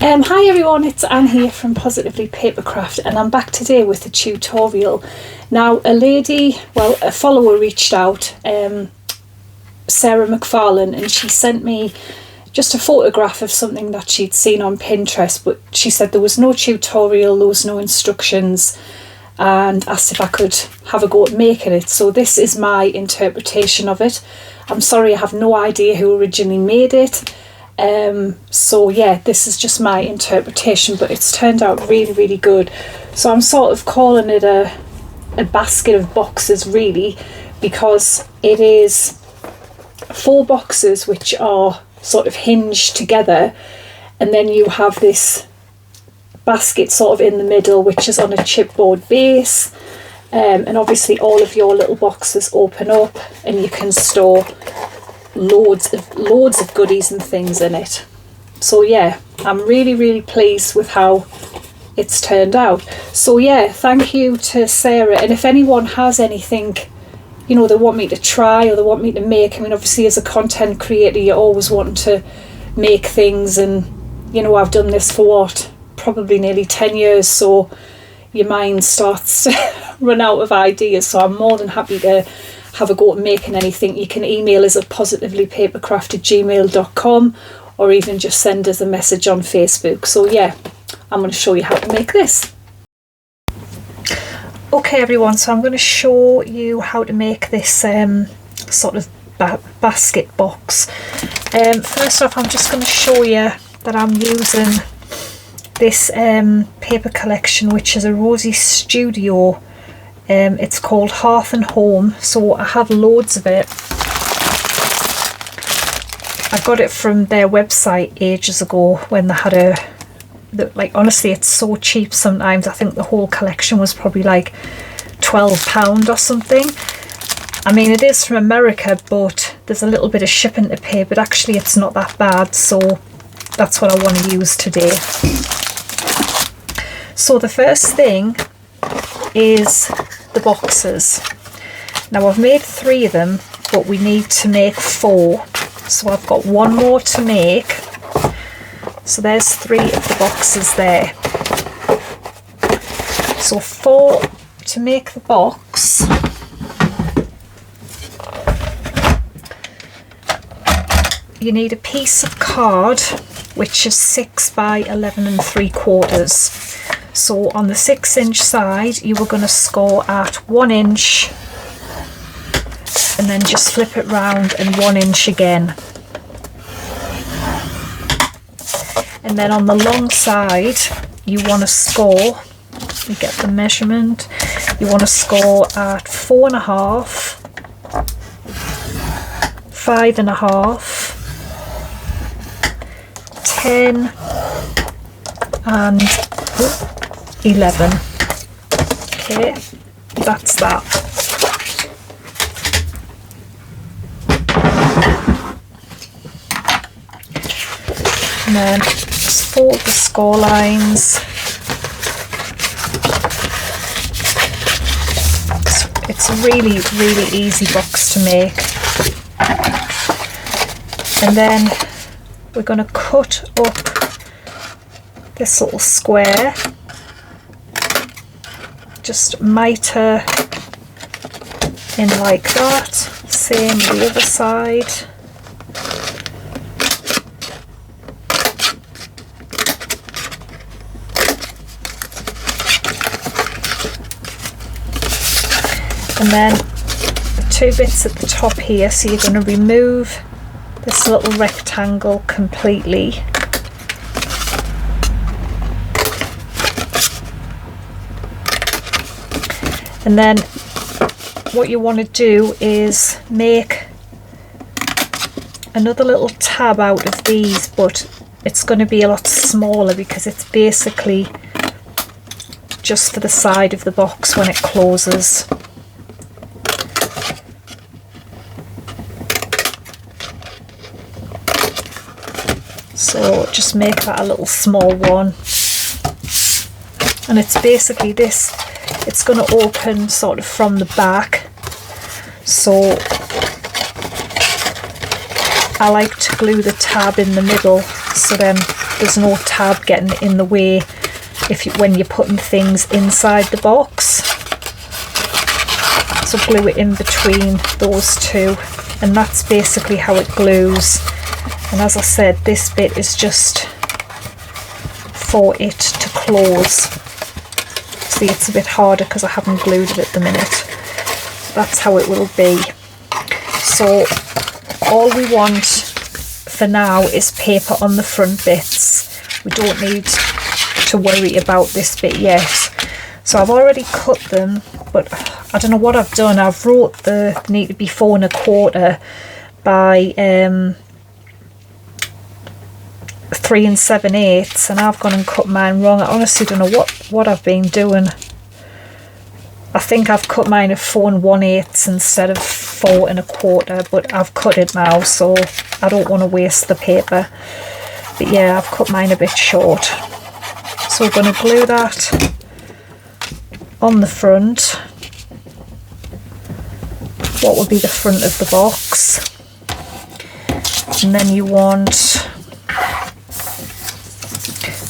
Hi everyone, it's Anne here from Positively Papercraft, and I'm back today with a tutorial. Now a follower reached out, Sarah Macfarlane, and she sent me just a photograph of something that she'd seen on Pinterest, but she said there was no tutorial, there was no instructions, and asked if I could have a go at making it. So this is my interpretation of it. I'm sorry, I have no idea who originally made it. So yeah, this is just my interpretation, but it's turned out really, really good. So I'm sort of calling it a basket of boxes, really, because it is 4 boxes which are sort of hinged together, and then you have this basket sort of in the middle which is on a chipboard base, and obviously all of your little boxes open up and you can store loads of goodies and things in it. So yeah, I'm really, really pleased with how it's turned out. So yeah, thank you to Sarah, and if anyone has anything, you know, they want me to try or they want me to make, I mean, obviously as a content creator you're always wanting to make things, and you know, I've done this for probably nearly 10 years, so your mind starts to run out of ideas. So I'm more than happy to have a go at making anything. You can email us at positivelypapercraft@gmail.com, or even just send us a message on Facebook. So yeah, I'm going to show you how to make this. Okay everyone, so I'm going to show you how to make this sort of basket box. First off, I'm just going to show you that I'm using this paper collection, which is a ROSIES Studio. It's called Hearth and Home, so I have loads of it. I got it from their website ages ago when they had honestly, it's so cheap sometimes. I think the whole collection was probably like £12 or something. I mean, it is from America, but there's a little bit of shipping to pay, but actually it's not that bad, so that's what I want to use today. So the first thing is the boxes. Now I've made 3 of them, but we need to make 4, so I've got 1 more to make. So there's 3 of the boxes there. So to make the box, you need a piece of card which is 6 by 11 3/4. So on the 6-inch side you were going to score at 1 inch, and then just flip it round and 1 inch again. And then on the long side you want to score, you get the measurement, you want to score at 4.5, 5.5, 10 and 11. Okay, that's that. And then just fold the score lines. It's a really, really easy box to make. And then we're going to cut up this little square, just miter in like that, same the other side. And then the 2 bits at the top here, so you're going to remove this little rectangle completely. And then what you want to do is make another little tab out of these, but it's going to be a lot smaller because it's basically just for the side of the box when it closes. So just make that a little small one, and it's basically this, it's going to open sort of from the back, so I like to glue the tab in the middle, so then there's no tab getting in the way when you're putting things inside the box. So glue it in between those two, and that's basically how it glues. And as I said, this bit is just for it to close. See, it's a bit harder because I haven't glued it at the minute. That's how it will be. So all we want for now is paper on the front bits. We don't need to worry about this bit yet. So I've already cut them, but I don't know what I've done. I've wrote the need to be 4 1/4 by 3 7/8, and I've gone and cut mine wrong. I honestly don't know what I've been doing. I think I've cut mine at 4 1/8 instead of 4 1/4, but I've cut it now, so I don't want to waste the paper. But yeah, I've cut mine a bit short. So we're going to glue that on the front. What would be the front of the box? And then you want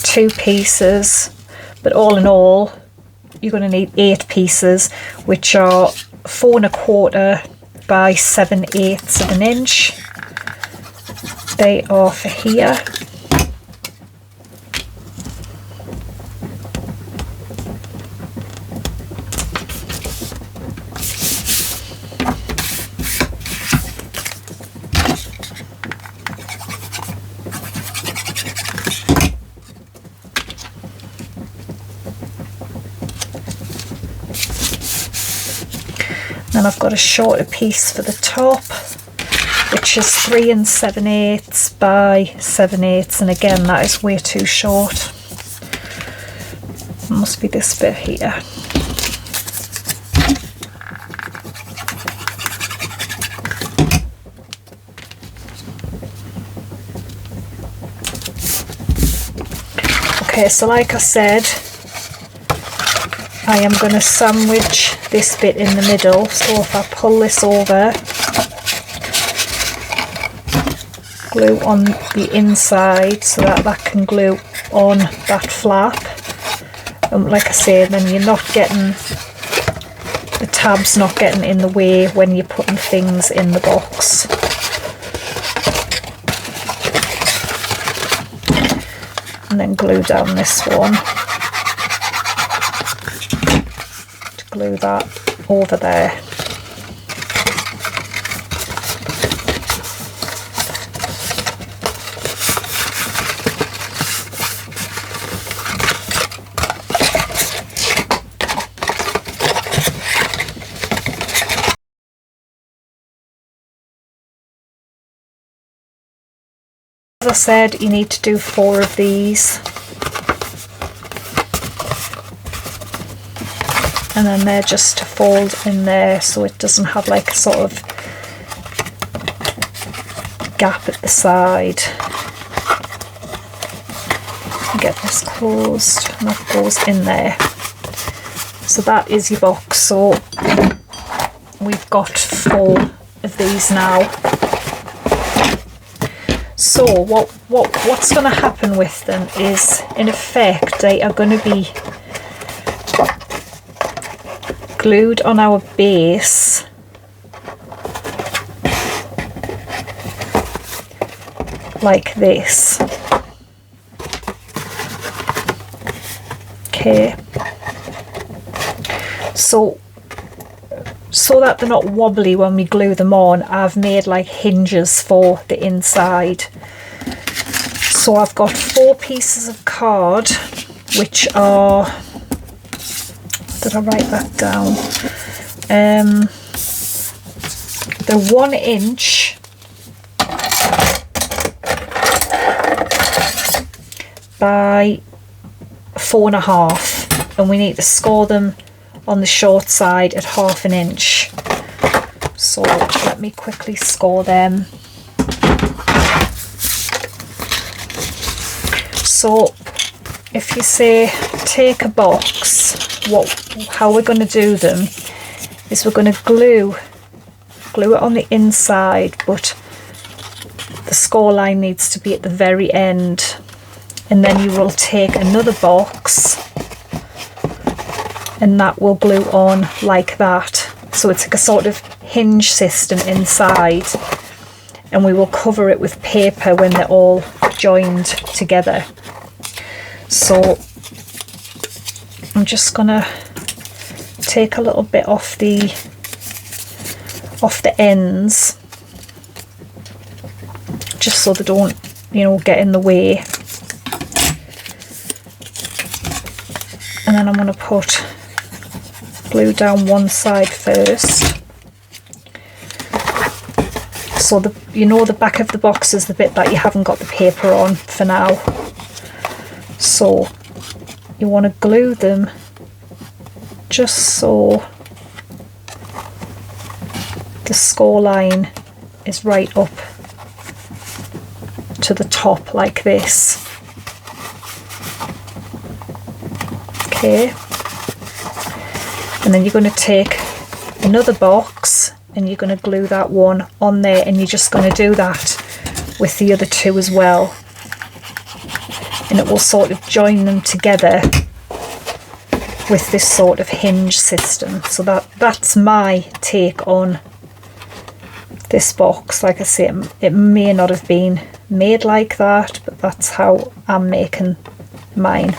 2 pieces, but all in all you're going to need 8 pieces, which are 4 1/4 by 7/8 of an inch. They are for here. Then I've got a shorter piece for the top, which is 3 7/8 by 7/8, and again that is way too short. It must be this bit here. Okay, so like I said, I am going to sandwich this bit in the middle. So if I pull this over, glue on the inside so that can glue on that flap. And like I say, then you're not getting, the tab's not getting in the way when you're putting things in the box. And then glue down this one. Glue that over there. As I said, you need to do 4 of these. And then they're just to fold in there so it doesn't have like a sort of gap at the side. Get this closed, and that goes in there. So that is your box. So we've got 4 of these now. So what's going to happen with them is, in effect, they are going to be glued on our base like this. Okay, so that they're not wobbly when we glue them on, I've made like hinges for the inside. So I've got 4 pieces of card, which are, did I write that down? They're 1 inch by 4 1/2, and we need to score them on the short side at 1/2 inch. So let me quickly score them. So if you say take a box, how we're going to do them is we're going to glue it on the inside, but the score line needs to be at the very end. and then you will take another box and that will glue on like that. So it's like a sort of hinge system inside, and we will cover it with paper when they're all joined together. So I'm just gonna take a little bit off the ends, just so they don't, you know, get in the way. And then I'm going to put glue down one side first. So the, you know, the back of the box is the bit that you haven't got the paper on for now. So you want to glue them just so the score line is right up to the top like this. Okay, and then you're going to take another box and you're going to glue that one on there, and you're just going to do that with the other two as well, and it will sort of join them together with this sort of hinge system. So that's my take on this box. Like I say, it may not have been made like that, but that's how I'm making mine.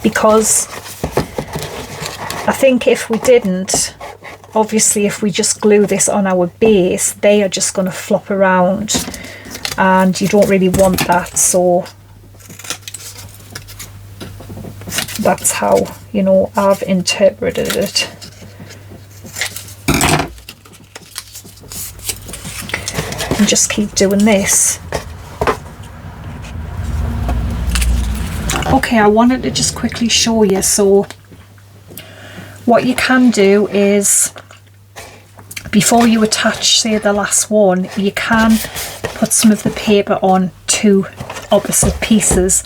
Because I think if we didn't, obviously if we just glue this on our base, they are just going to flop around, and you don't really want that. So that's how, you know, I've interpreted it. And just keep doing this. Okay, I wanted to just quickly show you. So what you can do is, before you attach, say, the last one, you can put some of the paper on two opposite pieces.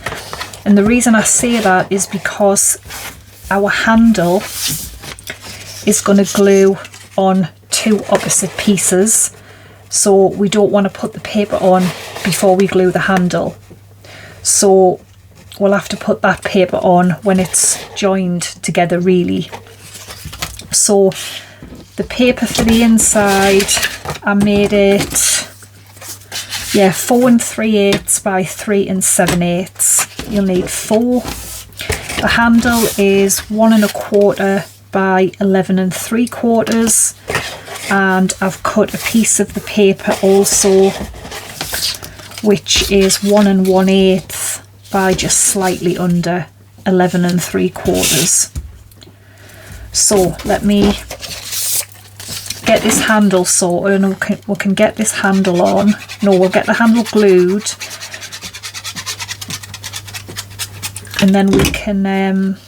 And the reason I say that is because our handle is going to glue on two opposite pieces. So we don't want to put the paper on before we glue the handle. So we'll have to put that paper on when it's joined together, really. So the paper for the inside, I made it, 4 3/8 by 3 7/8. You'll need 4. The handle is 1 1/4 by 11 3/4, and I've cut a piece of the paper also, which is 1 1/8 by just slightly under 11 3/4. So let me get this handle sorted, and we can get this handle on. No, we'll get the handle glued, and then we can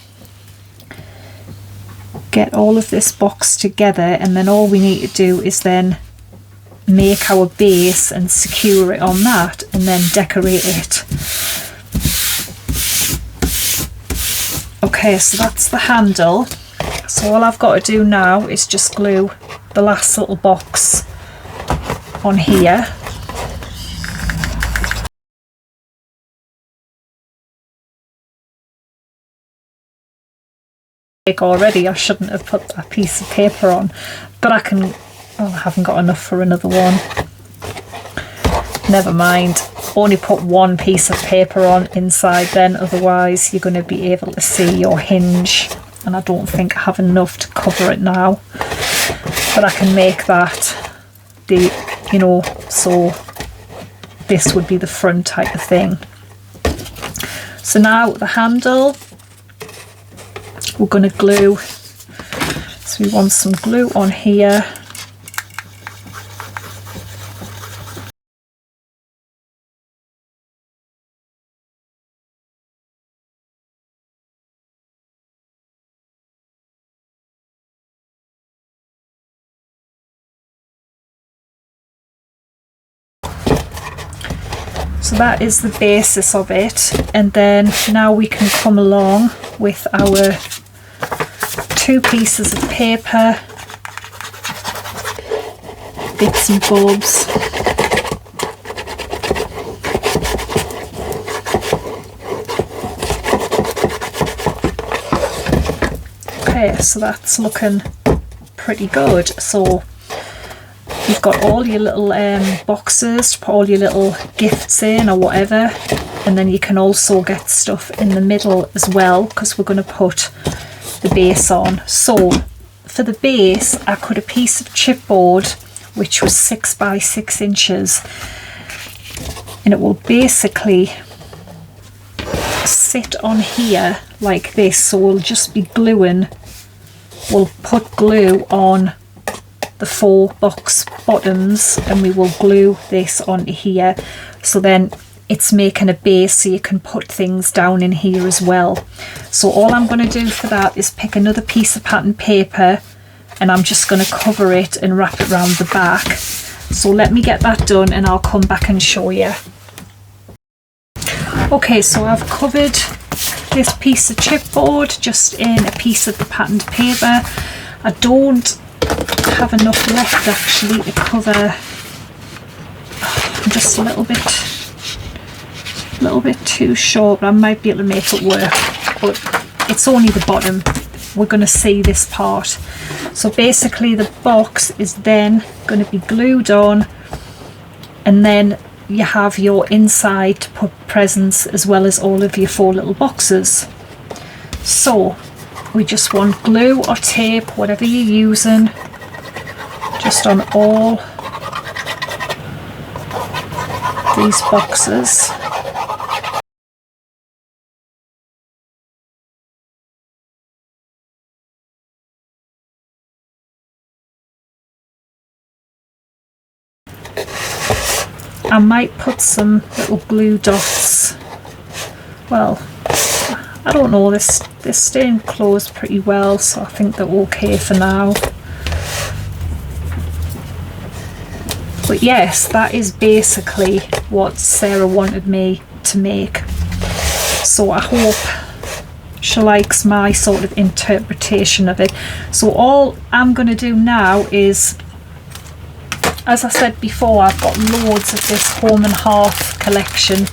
get all of this box together, and then all we need to do is then make our base and secure it on that, and then decorate it. Okay, so that's the handle. So all I've got to do now is just glue the last little box on here. Already, I shouldn't have put that piece of paper on, but I can, well, I haven't got enough for another one. Never mind, only put one piece of paper on inside then, otherwise you're going to be able to see your hinge, and I don't think I have enough to cover it now, but I can make that the, you know, so this would be the front type of thing. So now the handle, we're going to glue, so we want some glue on here. So that is the basis of it, and then now we can come along with our two pieces of paper, bits and bobs. Okay, so that's looking pretty good. So you've got all your little boxes to put all your little gifts in or whatever, and then you can also get stuff in the middle as well, because we're going to put the base on. So for the base, I cut a piece of chipboard which was 6 by 6 inches, and it will basically sit on here like this. So we'll just be gluing, we'll put glue on the 4 box bottoms, and we will glue this onto here, so then it's making a base so you can put things down in here as well. So all I'm going to do for that is pick another piece of pattern paper, and I'm just going to cover it and wrap it around the back. So let me get that done and I'll come back and show you. Okay, so I've covered this piece of chipboard just in a piece of the patterned paper. I don't have enough left actually to cover. I'm just a little bit too short, but I might be able to make it work, but it's only the bottom. We're going to see this part. So basically the box is then going to be glued on, and then you have your inside to put presents as well as all of your 4 little boxes. So we just want glue or tape, whatever you're using, just on all these boxes. I might put some little glue dots. Well, I don't know, this staying closed pretty well, so I think they're okay for now. But yes, that is basically what Sarah wanted me to make. So I hope she likes my sort of interpretation of it. So all I'm going to do now is, as I said before, I've got loads of this home and hearth collection.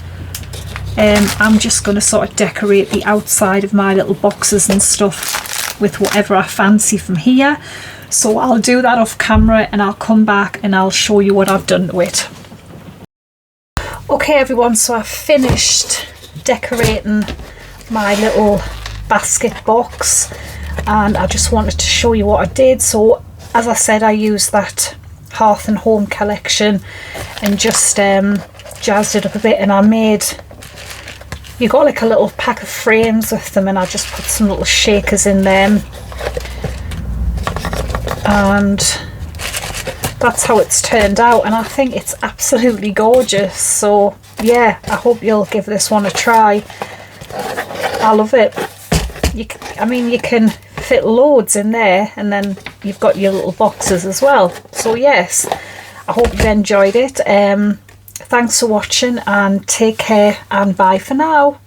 I'm just going to sort of decorate the outside of my little boxes and stuff with whatever I fancy from here. So I'll do that off camera and I'll come back and I'll show you what I've done to it. Okay everyone, so I've finished decorating my little basket box, and I just wanted to show you what I did. So as I said, I used that Hearth and Home collection and just jazzed it up a bit, and I made, you got like a little pack of frames with them, and I just put some little shakers in them, and that's how it's turned out, and I think it's absolutely gorgeous. So yeah, I hope you'll give this one a try. I love it. I mean, you can fit loads in there, and then you've got your little boxes as well. So yes, I hope you enjoyed it. Thanks for watching, and take care, and bye for now.